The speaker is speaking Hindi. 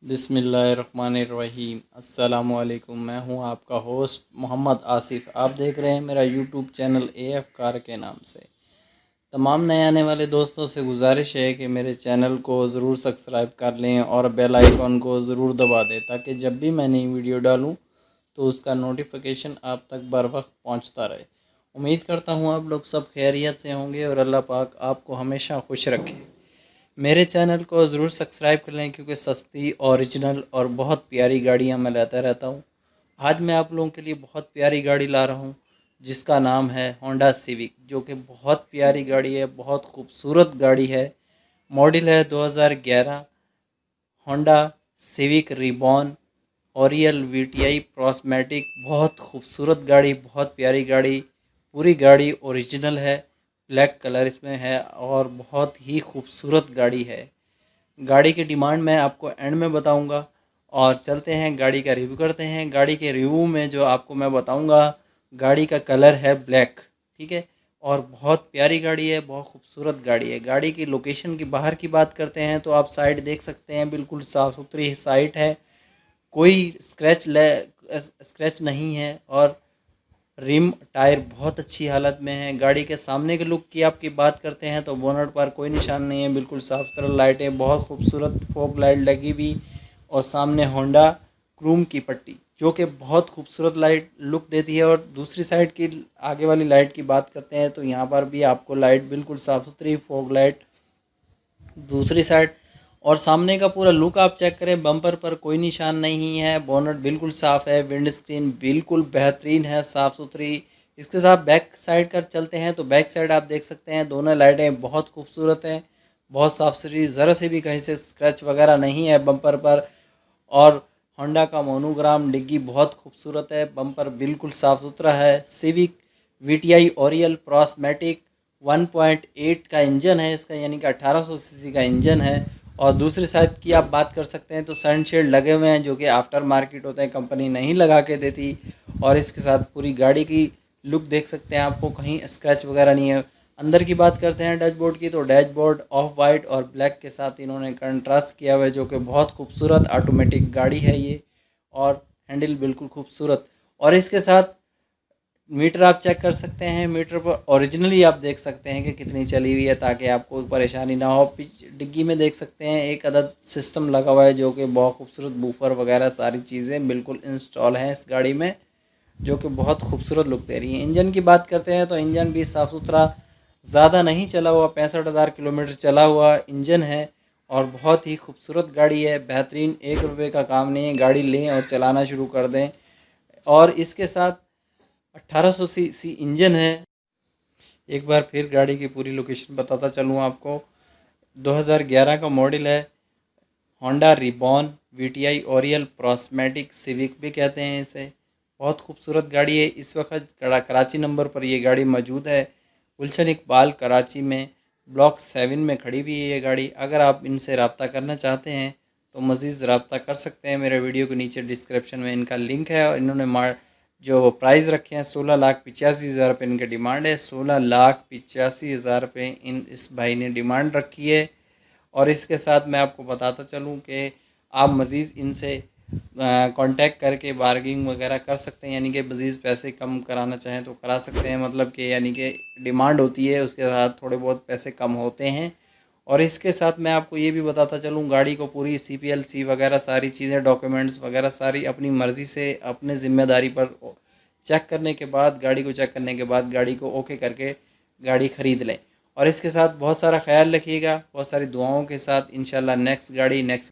बिस्मिल्लाहिर्रहमानिर्रहीम। अस्सलामुअलैकुम। मैं हूं आपका होस्ट मोहम्मद आसिफ़। आप देख रहे हैं मेरा यूट्यूब चैनल AF कार के नाम से। तमाम नए आने वाले दोस्तों से गुजारिश है कि मेरे चैनल को ज़रूर सब्सक्राइब कर लें और बेल आइकॉन को ज़रूर दबा दें ताकि जब भी मैं नई वीडियो डालूं तो उसका नोटिफिकेशन आप तक बर वक्त पहुँचता रहे। उम्मीद करता हूँ आप लोग सब खैरियत से होंगे और अल्लाह पाक आपको हमेशा खुश रखे। मेरे चैनल को ज़रूर सब्सक्राइब कर लें क्योंकि सस्ती ओरिजिनल और बहुत प्यारी गाड़ियाँ मैं लाता रहता हूँ। आज मैं आप लोगों के लिए बहुत प्यारी गाड़ी ला रहा हूँ जिसका नाम है होंडा सिविक, जो कि बहुत प्यारी गाड़ी है, बहुत खूबसूरत गाड़ी है। मॉडल है 2011 Honda civic reborn Oryol VTI प्रॉस्मेटिक। बहुत खूबसूरत गाड़ी, बहुत प्यारी गाड़ी। पूरी गाड़ी ओरिजिनल है, ब्लैक कलर इसमें है और बहुत ही खूबसूरत गाड़ी है। गाड़ी की डिमांड मैं आपको एंड में बताऊंगा और चलते हैं गाड़ी का रिव्यू करते हैं। गाड़ी के रिव्यू में जो आपको मैं बताऊंगा, गाड़ी का कलर है ब्लैक, ठीक है, और बहुत प्यारी गाड़ी है, बहुत खूबसूरत गाड़ी है। गाड़ी की लोकेशन की बाहर की बात करते हैं तो आप साइड देख सकते हैं, बिल्कुल साफ़ सुथरी साइट है, कोई स्क्रैच नहीं है और रिम टायर बहुत अच्छी हालत में है। गाड़ी के सामने के लुक की आपकी बात करते हैं तो बोनट पर कोई निशान नहीं है, बिल्कुल साफ सुथरा। लाइटें बहुत खूबसूरत फॉग लाइट लगी हुई और सामने होंडा क्रूम की पट्टी जो कि बहुत खूबसूरत लाइट लुक देती है। और दूसरी साइड की आगे वाली लाइट की बात करते हैं तो यहाँ पर भी आपको लाइट बिल्कुल साफ़ सुथरी फॉग लाइट दूसरी साइड। और सामने का पूरा लुक आप चेक करें, बम्पर पर कोई निशान नहीं है, बोनट बिल्कुल साफ़ है, विंड स्क्रीन बिल्कुल बेहतरीन है, साफ़ सुथरी। इसके साथ बैक साइड कर चलते हैं तो बैक साइड आप देख सकते हैं दोनों लाइटें बहुत खूबसूरत हैं, बहुत साफ़ सुथरी, ज़रा से भी कहीं से स्क्रैच वगैरह नहीं है बम्पर पर। और होंडा का मोनोग्राम डिग्गी बहुत खूबसूरत है, बम्पर बिल्कुल साफ़ सुथरा है। सिविक VTI ओरियल प्रॉस्मेटिक 1.8 का इंजन है इसका, यानी कि 1800 सीसी का इंजन है। और दूसरी साइड की आप बात कर सकते हैं तो सनशेड लगे हुए हैं जो कि आफ्टर मार्केट होते हैं, कंपनी नहीं लगा के देती। और इसके साथ पूरी गाड़ी की लुक देख सकते हैं, आपको कहीं स्क्रैच वगैरह नहीं है। अंदर की बात करते हैं डैशबोर्ड की तो डैशबोर्ड ऑफ वाइट और ब्लैक के साथ इन्होंने कंट्रास्ट किया हुआ है जो कि बहुत खूबसूरत ऑटोमेटिक गाड़ी है ये। और हैंडल बिल्कुल खूबसूरत। और इसके साथ मीटर आप चेक कर सकते हैं, मीटर पर ओरिजिनली आप देख सकते हैं कि कितनी चली हुई है ताकि आपको परेशानी ना हो। डिग्गी में देख सकते हैं एक अदद सिस्टम लगा हुआ है जो कि बहुत खूबसूरत, बूफर वगैरह सारी चीज़ें बिल्कुल इंस्टॉल हैं इस गाड़ी में जो कि बहुत खूबसूरत लुक दे रही है। इंजन की बात करते हैं तो इंजन भी साफ़ सुथरा, ज़्यादा नहीं चला हुआ, 65,000 किलोमीटर चला हुआ इंजन है और बहुत ही खूबसूरत गाड़ी है, बेहतरीन। 1 रुपये का काम नहीं है, गाड़ी लें और चलाना शुरू कर दें। और इसके साथ 1800 सीसी इंजन है। एक बार फिर गाड़ी की पूरी लोकेशन बताता चलूँ आपको। 2011 का मॉडल है, होंडा रिबॉर्न VTI ओरियल प्रॉस्मेटिक सिविक भी कहते हैं इसे। बहुत खूबसूरत गाड़ी है। इस वक्त कराची नंबर पर ये गाड़ी मौजूद है, गुलशन इकबाल कराची में ब्लॉक 7 में खड़ी हुई है ये गाड़ी। अगर आप इनसे रब्ता करना चाहते हैं तो मज़ीद रब्ता कर सकते हैं, मेरे वीडियो के नीचे डिस्क्रिप्शन में इनका लिंक है। और इन्होंने जो प्राइस रखे हैं 16,85,000 रुपये इनकी डिमांड है। 16,85,000 रुपये इस भाई ने डिमांड रखी है। और इसके साथ मैं आपको बताता चलूँ कि आप मज़ीद इनसे कांटेक्ट करके बार्गिंग वगैरह कर सकते हैं, यानी कि मज़ीद पैसे कम कराना चाहें तो करा सकते हैं। मतलब कि यानी कि डिमांड होती है उसके साथ थोड़े बहुत पैसे कम होते हैं। और इसके साथ मैं आपको ये भी बताता चलूँ, गाड़ी को पूरी CPLC वगैरह सारी चीज़ें, डॉक्यूमेंट्स वगैरह सारी अपनी मर्ज़ी से अपने ज़िम्मेदारी पर चेक करने के बाद, गाड़ी को चेक करने के बाद गाड़ी को ओके करके गाड़ी ख़रीद लें। और इसके साथ बहुत सारा ख्याल रखिएगा, बहुत सारी दुआओं के साथ। इंशाल्लाह नेक्स्ट गाड़ी नेक्स्ट